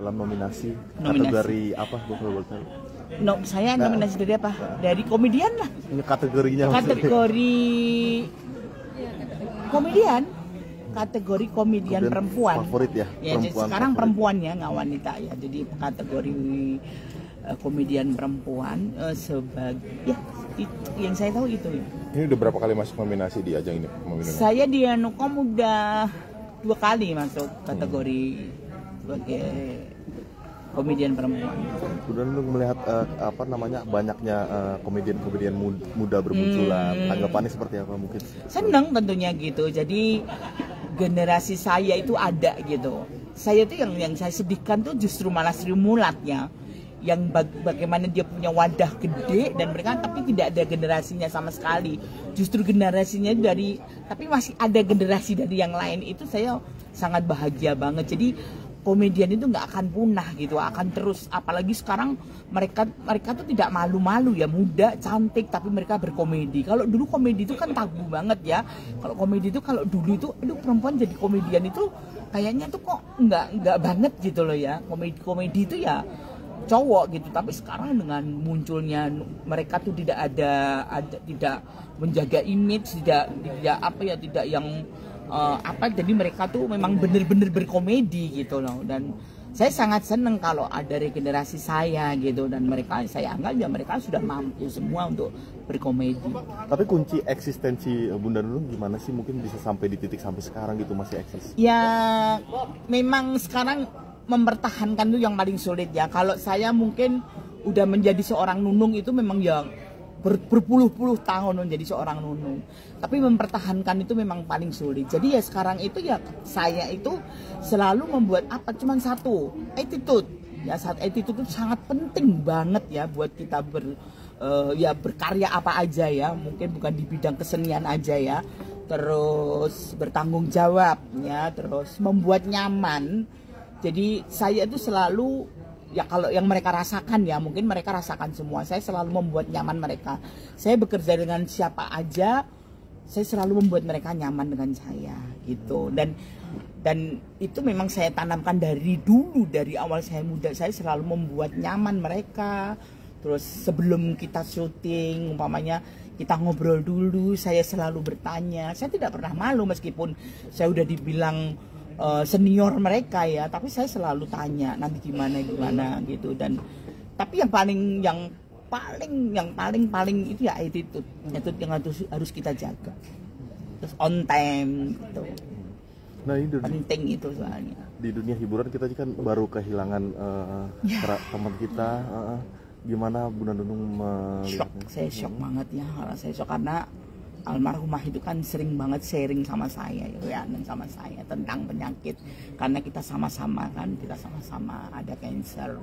Dalam nominasi kategori apa Bu kalau boleh tahu? Saya nominasi dari apa? Dari komedian lah. Ini kategorinya Kategori komedian. Kategori komedian perempuan. Favorit ya? Ya, sekarang perempuannya nggak wanita ya. Jadi kategori komedian perempuan sebagai ya yang saya tahu itu ya. Ini udah berapa kali masuk nominasi di ajang ini? Saya di Anukom udah 2 kali masuk kategori sebagai komedian perempuan. Sudah lu melihat banyaknya komedian muda bermunculan. Tanggapannya seperti apa mungkin? Senang tentunya gitu. Jadi generasi saya itu ada gitu. Saya tuh yang saya sedihkan tuh justru malah Sri Mulatnya. Yang bagaimana dia punya wadah gede dan mereka tapi tidak ada generasinya sama sekali. Justru generasinya tapi masih ada generasi dari yang lain, itu saya sangat bahagia banget. Jadi komedian itu nggak akan punah gitu, akan terus. Apalagi sekarang mereka tuh tidak malu-malu ya, muda, cantik tapi mereka berkomedi. Kalau dulu komedi itu kan tabu banget ya. Kalau komedi itu kalau dulu itu aduh perempuan jadi komedian itu kayaknya tuh kok nggak banget gitu loh ya. Komedi itu ya cowok gitu, tapi sekarang dengan munculnya mereka tuh tidak tidak menjaga image, tidak yang jadi mereka tuh memang bener-bener berkomedi gitu loh. Dan saya sangat seneng kalau ada regenerasi saya gitu, dan saya anggap ya mereka sudah mampu semua untuk berkomedi. Tapi kunci eksistensi Bunda Nunung gimana sih, mungkin bisa sampai di titik sampai sekarang gitu masih eksis? Ya memang sekarang mempertahankan itu yang paling sulit ya. Kalau saya mungkin udah menjadi seorang Nunung itu memang ya berpuluh-puluh tahun menjadi seorang Nunung. Tapi mempertahankan itu memang paling sulit. Jadi ya sekarang itu ya saya itu selalu membuat cuman satu, attitude. Ya attitude itu sangat penting banget ya buat kita berkarya apa aja ya. Mungkin bukan di bidang kesenian aja ya. Terus bertanggung jawab ya, terus membuat nyaman. Jadi saya itu selalu ya kalau yang mereka rasakan ya, mungkin mereka rasakan semua. Saya selalu membuat nyaman mereka. Saya bekerja dengan siapa aja, saya selalu membuat mereka nyaman dengan saya gitu. Dan itu memang saya tanamkan dari dulu, dari awal saya muda. Saya selalu membuat nyaman mereka. Terus sebelum kita syuting, umpamanya kita ngobrol dulu, saya selalu bertanya. Saya tidak pernah malu meskipun saya udah dibilang senior mereka ya, tapi saya selalu tanya nanti gimana gitu. Dan tapi yang paling itu ya attitude yang harus kita jaga. Terus on time gitu. Nah, ini penting itu soalnya. Di dunia hiburan kita kan baru kehilangan teman kita. Gimana Bunda Nunung melihatnya? Saya shock banget ya. Saya shock karena almarhumah itu kan sering banget sharing sama saya ya, dan sama saya tentang penyakit, karena kita sama-sama ada cancer.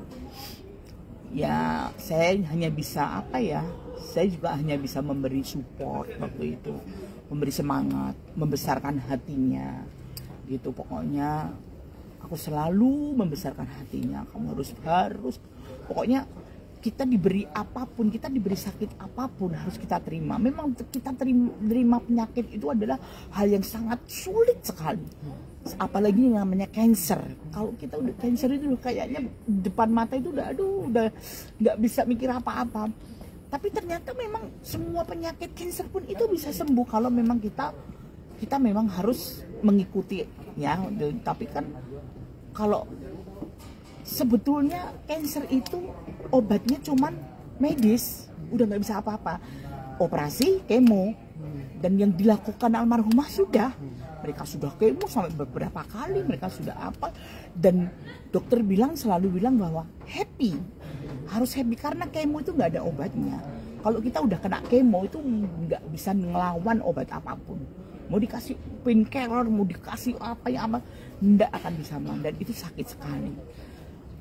Ya saya hanya bisa saya juga hanya bisa memberi support waktu itu, memberi semangat, membesarkan hatinya gitu. Pokoknya aku selalu membesarkan hatinya. Kamu harus pokoknya kita diberi apapun, kita diberi sakit apapun harus kita terima. Memang kita terima penyakit itu adalah hal yang sangat sulit sekali. Apalagi yang namanya cancer. Kalau kita udah cancer itu kayaknya depan mata itu udah nggak bisa mikir apa-apa. Tapi ternyata memang semua penyakit cancer pun itu bisa sembuh kalau memang kita memang harus mengikuti ya. Tapi kan kalau sebetulnya cancer itu obatnya cuman medis, udah nggak bisa apa-apa. Operasi, kemo, dan yang dilakukan almarhumah mereka sudah kemo sampai beberapa kali, mereka sudah apa, dan dokter selalu bilang bahwa harus happy karena kemo itu nggak ada obatnya. Kalau kita udah kena kemo itu nggak bisa ngelawan obat apapun. Mau dikasih painkiller, mau dikasih apa, nggak akan bisa melawan, dan itu sakit sekali.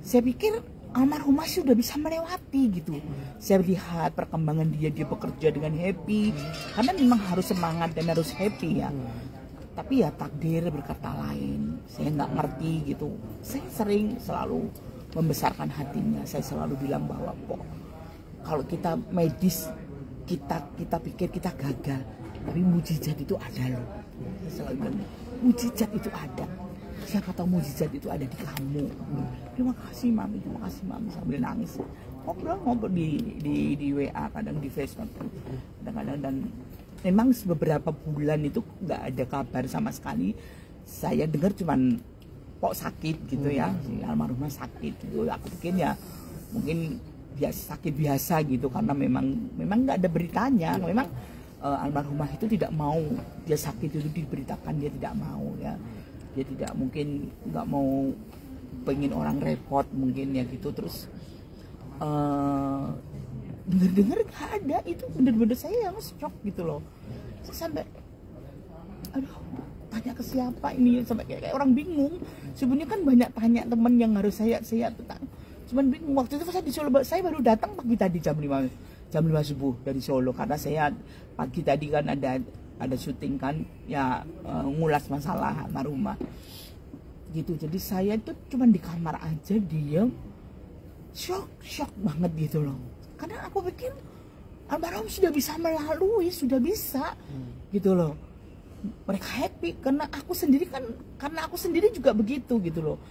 Saya pikir almarhumah sudah bisa melewati gitu. Saya lihat perkembangan dia bekerja dengan happy, karena memang harus semangat dan harus happy ya. Tapi ya takdir berkata lain. Saya nggak ngerti gitu. Saya selalu membesarkan hatinya. Saya selalu bilang bahwa kalau kita medis, kita pikir kita gagal, tapi mujizat itu ada loh. Saya selalu bilang mujizat itu ada. siapa tahu mujizat itu ada di kamu. Terima kasih mami sambil nangis. Ngobrol di WA, kadang di Facebook, kadang-kadang. Dan memang beberapa bulan itu nggak ada kabar sama sekali. Saya dengar cuman kok sakit gitu ya, si almarhumah sakit gitu. Aku pikir ya mungkin sakit biasa gitu, karena memang nggak ada beritanya. Memang almarhumah itu tidak mau dia sakit itu diberitakan, dia tidak mau ya. Dia tidak mungkin, nggak mau pengen orang repot mungkin ya gitu. Terus dengar gak ada, itu bener-bener saya yang shock gitu loh. Saya sampai aduh, tanya ke siapa ini, sampai kayak orang bingung. Sebenarnya kan banyak tanya temen yang harus saya cuman bingung. Waktu itu saya di Solo, saya baru datang pagi tadi jam 5 subuh dari Solo, karena saya pagi tadi kan ada syuting kan ya, ngulas masalah almarhumah gitu. Jadi saya itu cuman di kamar aja diam, shock banget gitu loh, karena aku pikir almarhum sudah bisa melalui, sudah bisa gitu loh. Mereka happy karena aku sendiri juga begitu gitu loh,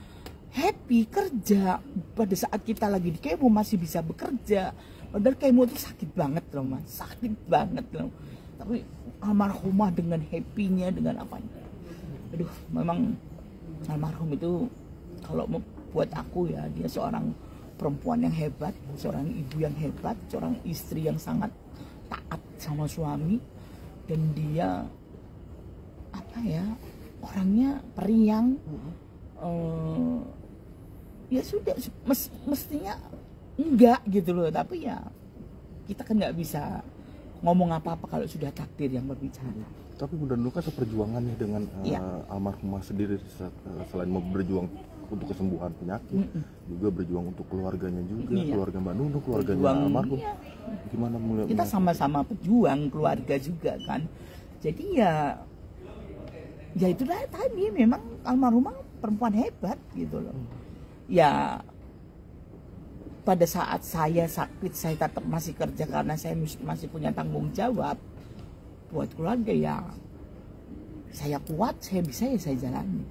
happy kerja. Pada saat kita lagi di kemo masih bisa bekerja, padahal kemo itu sakit banget loh mas, sakit banget loh. Tapi almarhumah dengan happy-nya, dengan apanya, aduh, memang almarhum itu kalau buat aku ya, dia seorang perempuan yang hebat, seorang ibu yang hebat, seorang istri yang sangat taat sama suami, dan dia apa ya, orangnya periang. Ya sudah, mestinya enggak gitu loh, tapi ya kita kan nggak bisa ngomong apa-apa kalau sudah takdir yang berbicara. Tapi Bunda Nunung kan seperjuangannya dengan almarhumah sendiri, selain mau berjuang untuk kesembuhan penyakit, juga berjuang untuk keluarganya juga, keluarga Mbak Nunung, keluarganya almarhum. Gimana melihat? Kita sama-sama pejuang, keluarga juga kan. Jadi ya itulah tadi, memang almarhumah perempuan hebat gitu loh. Ya pada saat saya sakit, saya tetap masih kerja karena saya masih punya tanggung jawab buat keluarga. Ya saya kuat, saya bisa, ya saya jalani.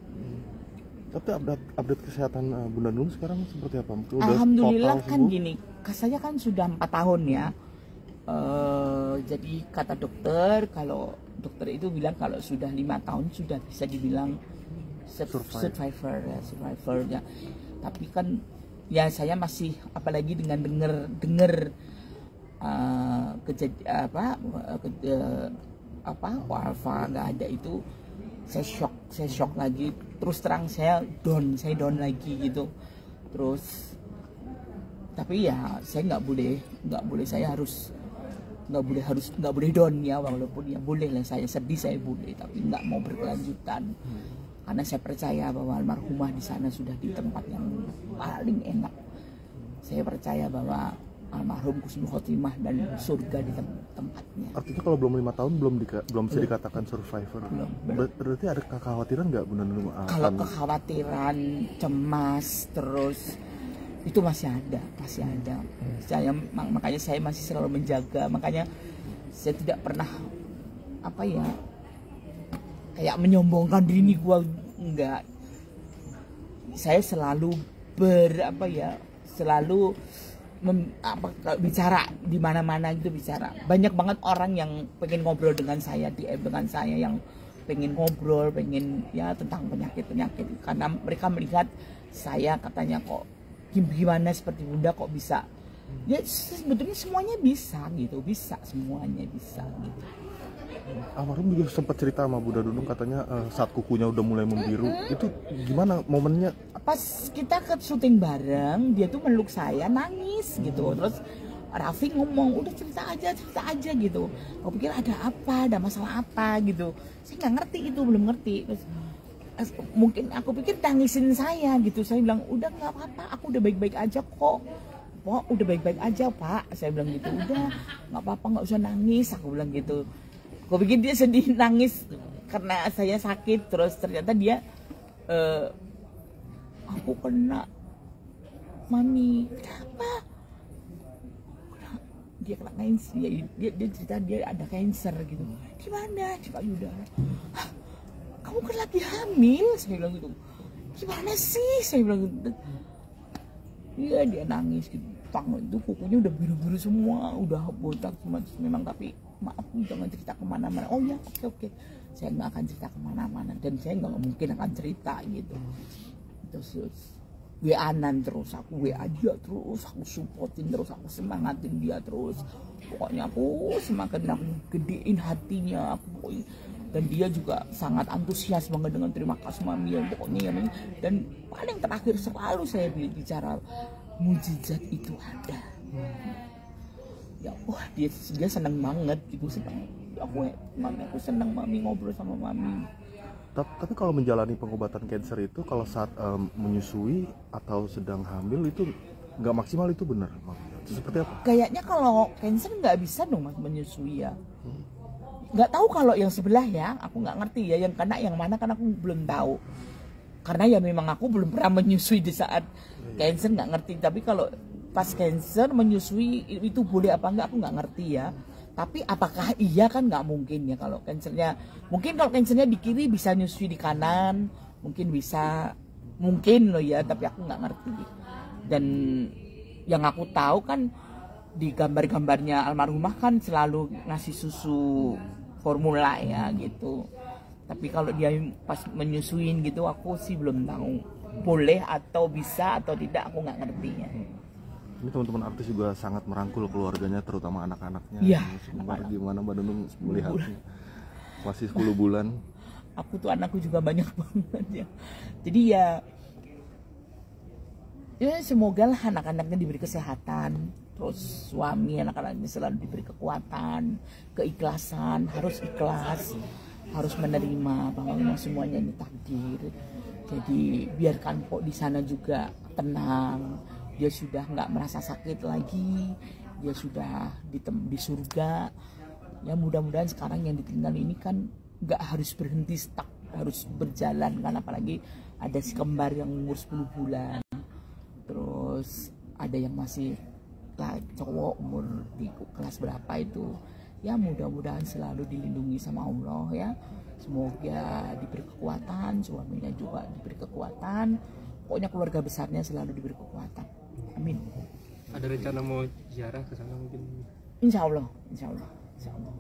Tapi update kesehatan Bunda Nunung sekarang seperti apa? Udah alhamdulillah kan gini, saya kan sudah 4 tahun ya. Jadi kata dokter, kalau dokter itu bilang kalau sudah 5 tahun sudah bisa dibilang survivor ya. Tapi kan ya saya masih, apalagi dengan dengar kejadian Alfa nggak ada itu, saya shock lagi. Terus terang saya down lagi gitu. Terus tapi ya saya nggak boleh saya harus nggak boleh down ya, walaupun ya boleh lah saya sedih, saya boleh, tapi nggak mau berkelanjutan. Karena saya percaya bahwa almarhumah di sana sudah di tempat yang paling enak. Saya percaya bahwa almarhum husnul khotimah dan surga di tempatnya. Artinya kalau belum 5 tahun belum bisa dikatakan survivor. Berarti ada kekhawatiran nggak Bunda Nunung? Kalau kekhawatiran, cemas, terus itu masih ada. Makanya saya masih selalu menjaga. Makanya saya tidak pernah kayak menyombongkan diri gua, enggak. Saya selalu bicara di mana-mana gitu, bicara. Banyak banget orang yang pengen ngobrol dengan saya, DM dengan saya, yang pengen ngobrol, pengen ya tentang penyakit karena mereka melihat saya katanya kok gimana seperti Bunda kok bisa. Ya sebetulnya semuanya bisa gitu, semuanya bisa gitu. Almarhum juga sempat cerita sama Bunda Nunung, katanya saat kukunya udah mulai membiru. Itu gimana momennya? Pas kita ke syuting bareng, dia tuh meluk saya, nangis gitu. Terus Raffi ngomong, udah cerita aja gitu. Aku pikir ada masalah apa gitu. Saya nggak ngerti itu, belum ngerti. Terus mungkin aku pikir tangisin saya gitu. Saya bilang udah nggak apa-apa, aku udah baik-baik aja kok. Udah baik-baik aja Pak. Saya bilang gitu, udah nggak apa-apa, nggak usah nangis. Aku bilang gitu. Aku pikir dia sedih nangis karena saya sakit. Terus ternyata dia aku kena mami, kenapa? Dia kena cancer, dia cerita dia ada cancer gitu. Di mana? Di payudara. Kamu kan lagi hamil, saya bilang gitu. gimana sih, saya bilang gitu. Iya, dia nangis gitu, tangan itu kukunya udah biru-biru semua, udah botak semua. Memang tapi maaf jangan cerita kemana-mana. Oh ya, oke, saya nggak akan cerita kemana-mana dan saya nggak mungkin akan cerita gitu. Terus WA-an terus, aku WA dia terus, aku supportin terus, aku semangatin dia terus. Pokoknya aku semakin aku gedein hatinya, aku pokoknya. Dan dia juga sangat antusias banget dengan terima kasih mami, pokoknya ya. Dan paling terakhir selalu saya bicara mujizat itu ada. Ya wah, dia senang banget gitu, senang. Aku senang mami ngobrol sama mami. Tapi kalau menjalani pengobatan kanker itu, kalau saat menyusui atau sedang hamil itu nggak maksimal, itu benar? Itu seperti apa? Kayaknya kalau kanker nggak bisa dong mas menyusui ya. Nggak tahu kalau yang sebelah ya, aku nggak ngerti ya yang kena yang mana, kan aku belum tahu. Karena ya memang aku belum pernah menyusui di saat kanker, nggak ngerti. Tapi kalau pas kanker menyusui itu boleh apa enggak, aku nggak ngerti ya. Tapi apakah iya, kan nggak mungkin ya kalau kankernya. Mungkin kalau kankernya di kiri bisa nyusui di kanan, mungkin bisa, mungkin loh ya. Tapi aku nggak ngerti. Dan yang aku tahu kan di gambar-gambarnya almarhumah kan selalu ngasih susu formula ya gitu. Tapi kalau dia pas menyusuin gitu, aku sih belum tahu boleh atau bisa atau tidak, aku nggak ngertinya. Ini teman-teman artis juga sangat merangkul keluarganya, terutama anak-anaknya. Iya. Gimana Mbak Nunung melihatnya? Masih 10 bulan. Aku tuh anakku juga banyak banget ya. Jadi ya semoga lah anak-anaknya diberi kesehatan, terus suami anak-anaknya selalu diberi kekuatan, keikhlasan, harus ikhlas, harus menerima bahwa memang semuanya ini takdir. Jadi biarkan kok di sana juga tenang, dia sudah nggak merasa sakit lagi, dia sudah di surga. Ya mudah-mudahan sekarang yang ditinggal ini kan nggak harus berhenti stuck, harus berjalan kan, apalagi ada si kembar yang umur 10 bulan. Terus ada yang masih cowok umur di kelas berapa itu. Ya mudah-mudahan selalu dilindungi sama Allah ya. Semoga diberi kekuatan, suaminya juga diberi kekuatan. Pokoknya keluarga besarnya selalu diberi kekuatan. Amin. Ada rencana mau ziarah ke sana mungkin? Insya Allah, insya Allah, insya Allah.